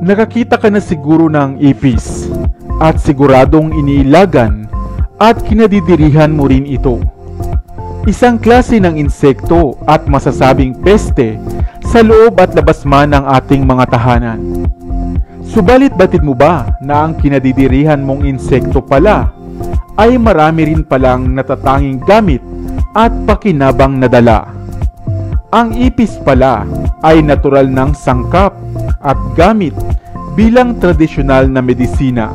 Nakakita ka na siguro ng ipis at siguradong iniilagan at kinadidirihan mo rin ito. Isang klase ng insekto at masasabing peste sa loob at labas man ng ating mga tahanan. Subalit batid mo ba na ang kinadidirihan mong insekto pala ay marami rin palang natatanging gamit at pakinabang na dala? Ang ipis pala ay natural ng sangkap at gamit bilang tradisyonal na medisina,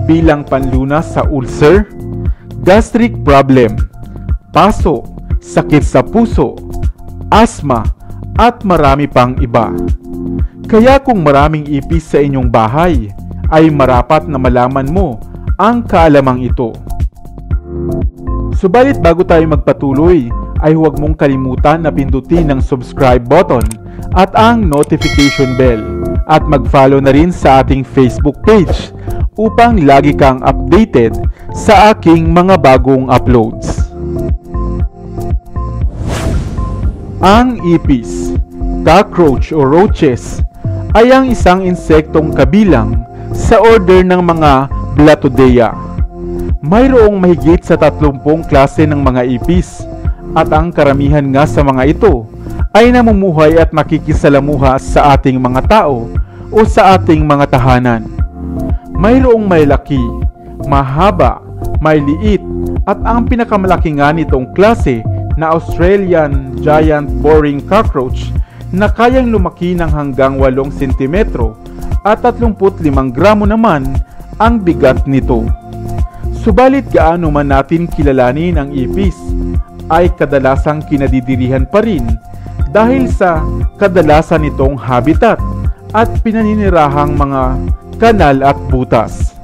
bilang panlunas sa ulcer, gastric problem, paso, sakit sa puso, asthma, at marami pang iba. Kaya kung maraming ipis sa inyong bahay, ay marapat na malaman mo ang kaalamang ito. Subalit bago tayo magpatuloy, ay huwag mong kalimutan na pindutin ang subscribe button at ang notification bell at mag-follow na rin sa ating Facebook page upang lagi kang updated sa aking mga bagong uploads. Ang ipis, cockroach o roaches, ay ang isang insektong kabilang sa order ng mga Blattodea. Mayroong mahigit sa 30 klase ng mga ipis at ang karamihan nga sa mga ito ay namumuhay at nakikisalamuha sa ating mga tao o sa ating mga tahanan. Mayroong malaki, mahaba, may liit at ang pinakamalaki nga nitong klase na Australian Giant Boring Cockroach na kayang lumaki ng hanggang 8 cm at 35 gramo naman ang bigat nito. Subalit gaano man natin kilalanin ang ipis, ay kadalasang kinadidirihan pa rin dahil sa kadalasan nitong habitat at pinaninirahang mga kanal at butas.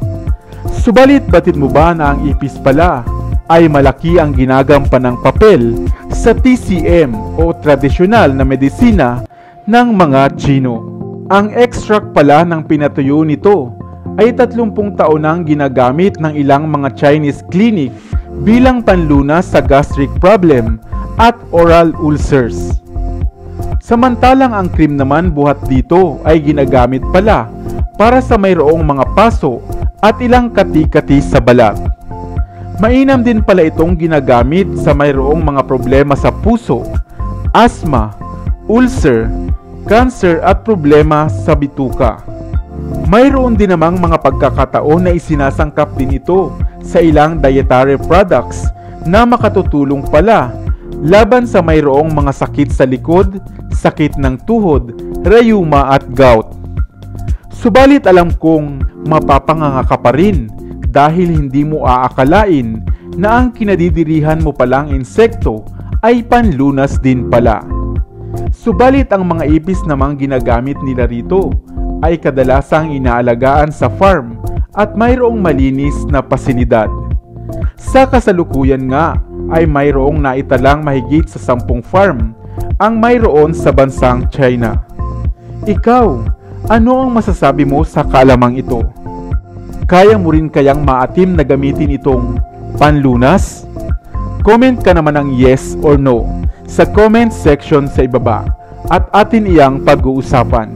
Subalit batid mo ba na ang ipis pala ay malaki ang ginagampan ng papel sa TCM o tradisyonal na medisina ng mga Chino? Ang extract pala ng pinatuyo nito ay 30 taon nang ginagamit ng ilang mga Chinese clinic bilang panlunas sa gastric problem at oral ulcers. Samantalang ang cream naman buhat dito ay ginagamit pala para sa mayroong mga paso at ilang kati-kati sa balat. Mainam din pala itong ginagamit sa mayroong mga problema sa puso, asthma, ulcer, cancer at problema sa bituka. Mayroon din namang mga pagkakataon na isinasangkap din ito sa ilang dietary products na makatutulong pala laban sa mayroong mga sakit sa likod, sakit ng tuhod, rheuma at gout. Subalit alam kong mapapanganga ka pa rin dahil hindi mo aakalain na ang kinadidirihan mo palang insekto ay panlunas din pala. Subalit ang mga ipis namang ginagamit nila rito ay kadalasang inaalagaan sa farm at mayroong malinis na pasilidad. Sa kasalukuyan nga ay mayroong naitalang mahigit sa 10 farm ang mayroon sa bansang China. Ikaw, ano ang masasabi mo sa kaalamang ito? Kaya mo rin kayang maatim na gamitin itong panlunas? Comment ka naman ng yes or no sa comment section sa ibaba at atin iyang pag-uusapan.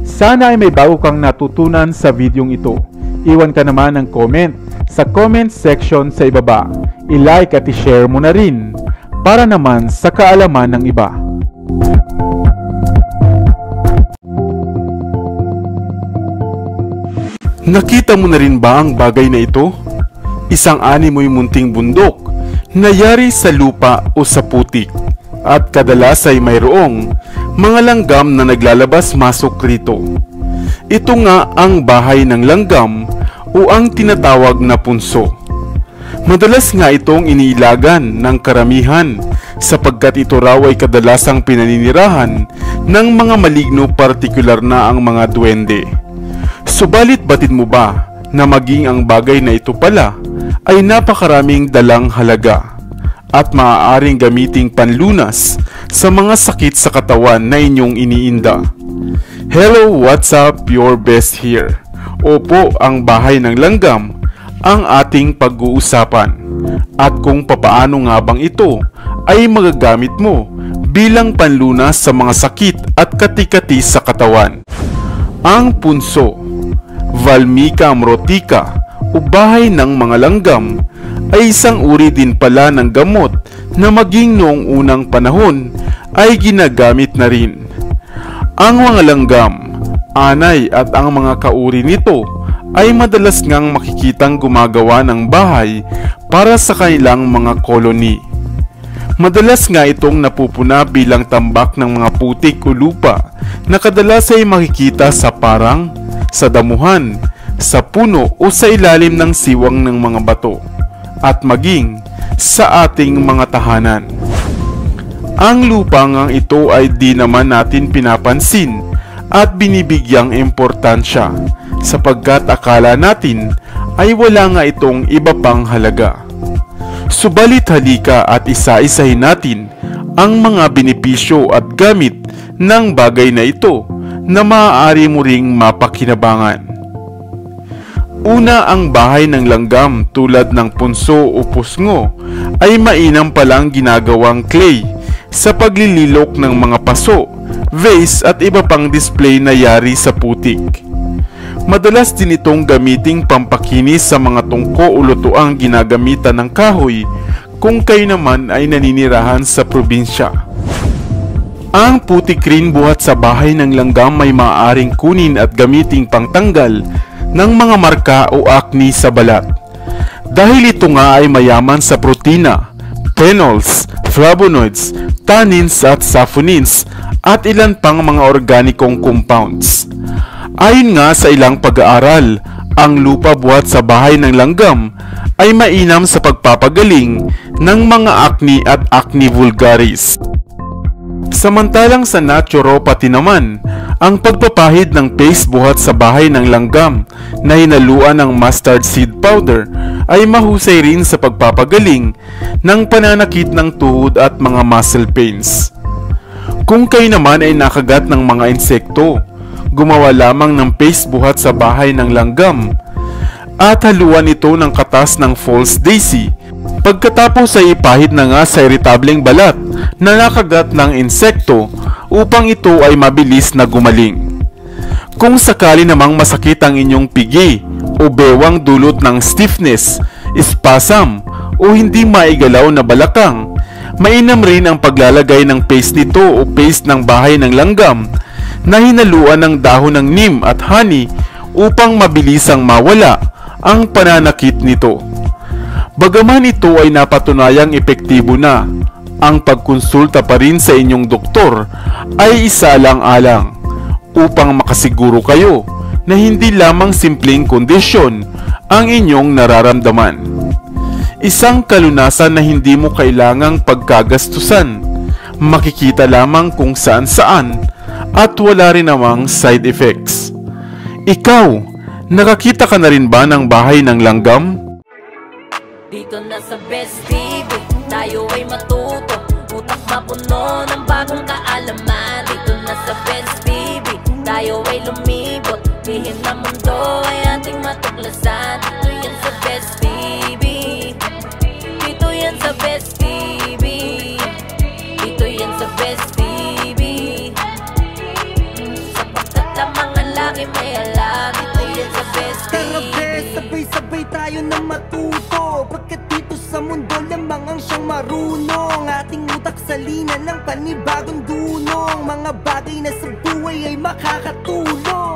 Sana ay may bago kang natutunan sa videong ito. Iwan ka naman ng comment sa comment section sa ibaba. I-like at i-share mo na rin para naman sa kaalaman ng iba. Nakita mo na rin ba ang bagay na ito? Isang animoy munting bundok na yari sa lupa o sa putik at kadalas ay mayroong mga langgam na naglalabas-masok rito. Ito nga ang bahay ng langgam o ang tinatawag na punso. Madalas nga itong iniilagan ng karamihan sapagkat ito raw ay kadalasang pinaninirahan ng mga maligno, partikular na ang mga duwende. Subalit batid mo ba na maging ang bagay na ito pala ay napakaraming dalang halaga at maaaring gamiting panlunas sa mga sakit sa katawan na inyong iniinda. Hello, what's up? Your best here. Opo, ang bahay ng langgam ang ating pag-uusapan at kung papaano nga bang ito ay magagamit mo bilang panlunas sa mga sakit at kati-kati sa katawan. Ang punso, Valmica amrotica o bahay ng mga langgam, ay isang uri din pala ng gamot na maging noong unang panahon ay ginagamit na rin. Ang mga langgam, anay at ang mga kauri nito ay madalas ngang makikitang gumagawa ng bahay para sa kanilang mga koloni. Madalas nga itong napupuna bilang tambak ng mga putik o lupa na kadalas ay makikita sa parang, sa damuhan, sa puno o sa ilalim ng siwang ng mga bato, at maging sa ating mga tahanan. Ang lupa ngang ito ay di naman natin pinapansin at binibigyang importansya sapagkat akala natin ay wala nga itong iba pang halaga. Subalit halika at isa-isahin natin ang mga benepisyo at gamit ng bagay na ito na maaari mo ring mapakinabangan. Una, ang bahay ng langgam tulad ng punso o pusngo ay mainam palang ginagawang clay sa paglililok ng mga paso, vase at iba pang display na yari sa putik. Madalas din itong gamiting pampakinis sa mga tungko o lutuang ginagamitan ng kahoy kung kayo naman ay naninirahan sa probinsya. Ang putik rin buhat sa bahay ng langgam ay maaaring kunin at gamiting pangtanggal ng mga marka o acne sa balat. Dahil ito nga ay mayaman sa protina, phenols, flavonoids, tannins at saponins at ilan pang mga organikong compounds. Ayon nga sa ilang pag-aaral, ang lupa buhat sa bahay ng langgam ay mainam sa pagpapagaling ng mga acne at acne vulgaris. Samantalang sa naturopathy naman, ang pagpapahid ng paste buhat sa bahay ng langgam na hinaluan ng mustard seed powder ay mahusay rin sa pagpapagaling ng pananakit ng tuhod at mga muscle pains. Kung kayo naman ay nakagat ng mga insekto, gumawa lamang ng paste buhat sa bahay ng langgam at haluan ito ng katas ng false daisy. Pagkatapos ay ipahid na nga sa iritableng balat na nakagat ng insekto upang ito ay mabilis na gumaling. Kung sakali namang masakit ang inyong pigi o bewang dulot ng stiffness, spasm o hindi maigalaw na balakang, mainam rin ang paglalagay ng paste nito o paste ng bahay ng langgam na hinaluan ng dahon ng neem at honey upang mabilisang mawala ang pananakit nito. Bagaman ito ay napatunayang epektibo na, ang pagkonsulta pa rin sa inyong doktor ay isalang-alang upang makasiguro kayo na hindi lamang simpleng kondisyon ang inyong nararamdaman. Isang kalunasan na hindi mo kailangang pagkagastusan, makikita lamang kung saan-saan at wala rin namang side effects. Ikaw, nakakita ka na rin ba ng bahay ng langgam? Dito na sa Best TV, tayo ay matuto, utak mapuno ng bagong kaalaman. Dito na sa Best TV, tayo ay lumibot, lihim na mundo ay ating matuklasan. Dito yan sa Best TV, dito yan sa Best TV, dito yan sa Best TV. Sapagkat ang mga laki may alam, dito yan sa Best TV. Tara bes, sabay-sabay tayo na matuto, pagkat dito sa mundo lamang ang siyang marunong. Ating utak salina ng panibagong dunong, mga bagay na sa buhay ay makakatulong.